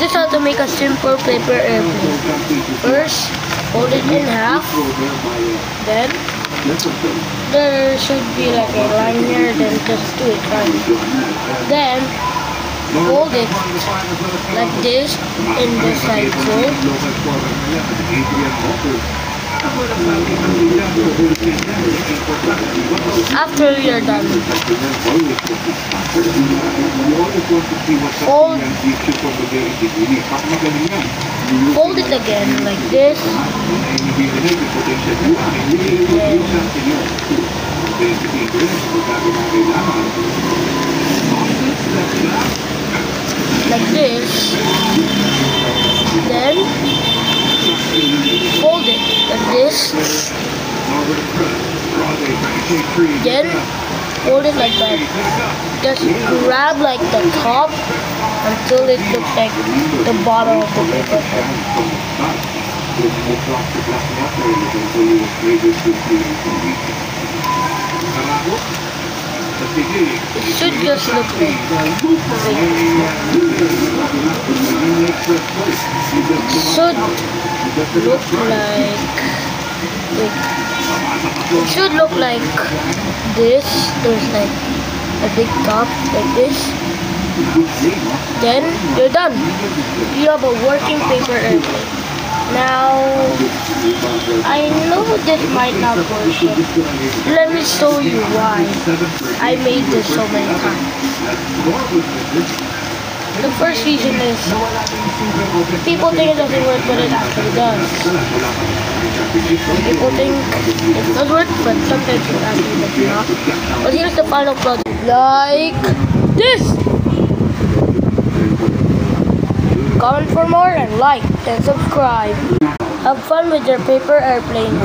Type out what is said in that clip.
This is how to make a simple paper airplane. First, fold it in half. Then, there should be like a line here, then just do it fine. Then, fold it like this in the side too. After we are done, fold it again like this. Like this. Then fold it like this. Then fold it like that. Just grab like the top until it looks like the bottom of the paper. It should just look like that. It should look like this. There's like a big top like this. Then you're done. You have a working paper airplane. Now, I know this might not work, but let me show you why I made this so many times. The first reason is people think it doesn't work, but it actually does. People think it does work, but sometimes it actually does not. But here's the final product. Like this! Comment for more and like and subscribe. Have fun with your paper airplane.